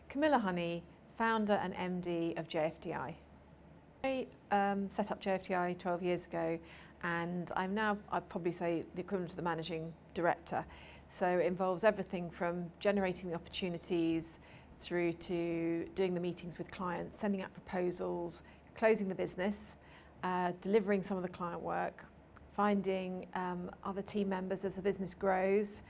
Camilla Honey, founder and MD of JFDI. I set up JFDI 12 years ago, and I'm now, I'd probably say, the equivalent of the managing director. So it involves everything from generating the opportunities through to doing the meetings with clients, sending out proposals, closing the business, delivering some of the client work, finding other team members as the business grows,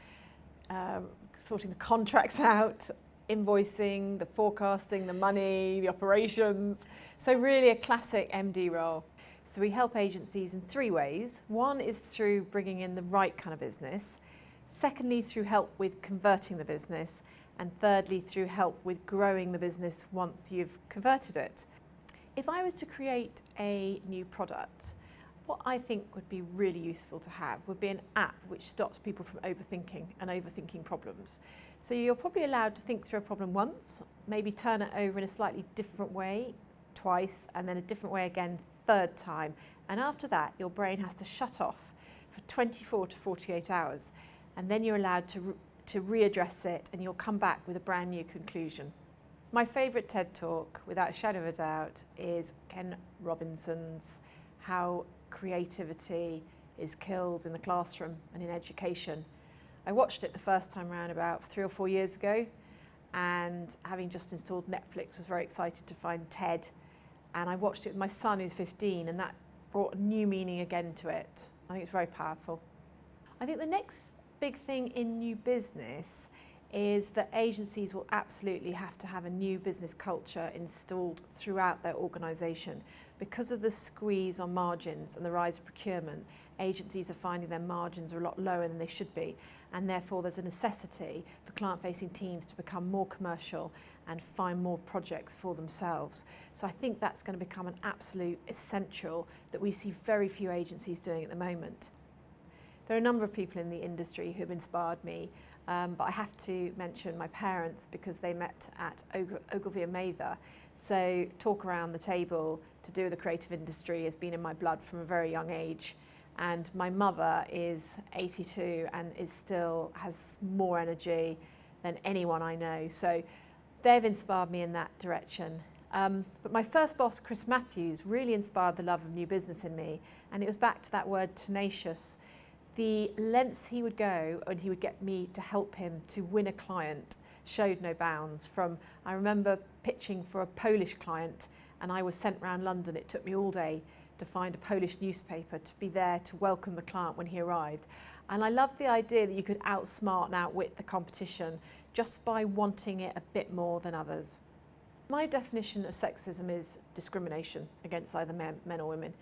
sorting the contracts out, invoicing, the forecasting, the money, the operations. So really a classic MD role. So we help agencies in three ways. One is through bringing in the right kind of business. Secondly, through help with converting the business. And thirdly, through help with growing the business once you've converted it. If I was to create a new product, what I think would be really useful to have would be an app which stops people from overthinking problems. So you're probably allowed to think through a problem once, maybe turn it over in a slightly different way twice, and then a different way again third time. And after that, your brain has to shut off for 24 to 48 hours. And then you're allowed to readdress it, and you'll come back with a brand new conclusion. My favourite TED talk, without a shadow of a doubt, is Ken Robinson's How Creativity is Killed in the Classroom and in Education. I watched it the first time around about 3 or 4 years ago, and having just installed Netflix, was very excited to find TED. And I watched it with my son, who's 15, and that brought a new meaning again to it. I think it's very powerful. I think the next big thing in new business is that agencies will absolutely have to have a new business culture installed throughout their organisation. Because of the squeeze on margins and the rise of procurement, agencies are finding their margins are a lot lower than they should be, and therefore there's a necessity for client-facing teams to become more commercial and find more projects for themselves. So I think that's going to become an absolute essential that we see very few agencies doing at the moment. There are a number of people in the industry who have inspired me, but I have to mention my parents, because they met at Ogilvy and Mather. So talk around the table to do with the creative industry has been in my blood from a very young age. And my mother is 82 and has more energy than anyone I know. So they've inspired me in that direction. But my first boss, Chris Matthews, really inspired the love of new business in me. And it was back to that word tenacious. The lengths he would go and he would get me to help him to win a client showed no bounds. I remember pitching for a Polish client, and I was sent around London. It took me all day to find a Polish newspaper to be there to welcome the client when he arrived. And I loved the idea that you could outsmart and outwit the competition just by wanting it a bit more than others. My definition of sexism is discrimination against either men or women.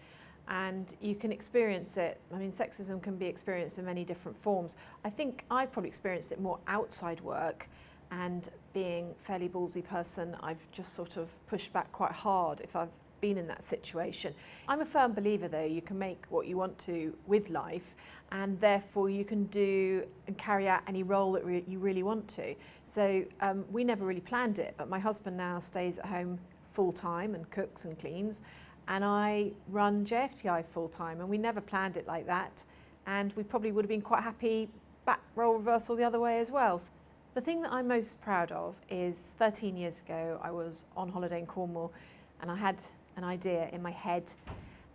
And you can experience it. I mean, sexism can be experienced in many different forms. I think I've probably experienced it more outside work, and being a fairly ballsy person, I've just sort of pushed back quite hard if I've been in that situation. I'm a firm believer, though, you can make what you want to with life, and therefore you can do and carry out any role that you really want to. So we never really planned it, but my husband now stays at home full time and cooks and cleans, and I run JFDI full time, and we never planned it like that, and we probably would have been quite happy back role reversal the other way as well. The thing that I'm most proud of is 13 years ago I was on holiday in Cornwall, and I had an idea in my head,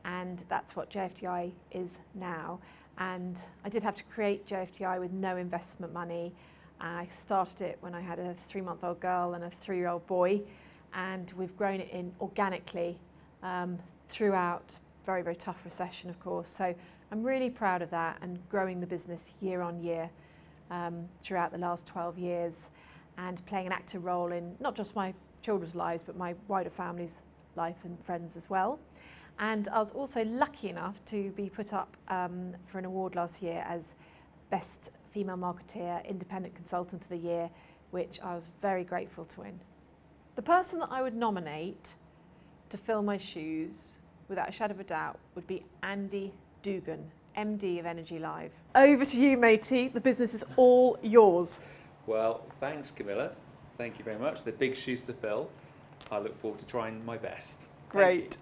and that's what JFDI is now. And I did have to create JFDI with no investment money. I started it when I had a 3-month-old girl and a 3-year-old boy, and we've grown it in organically throughout very, very tough recession, of course. So I'm really proud of that, and growing the business year on year throughout the last 12 years, and playing an active role in not just my children's lives, but my wider family's life and friends as well. And I was also lucky enough to be put up for an award last year as Best Female Marketeer, Independent Consultant of the Year, which I was very grateful to win. The person that I would nominate to fill my shoes, without a shadow of a doubt, would be Andy Dougan, MD of Energy Live. Over to you, matey. The business is all yours. Well, thanks, Camilla. Thank you very much. They're big shoes to fill. I look forward to trying my best. Great.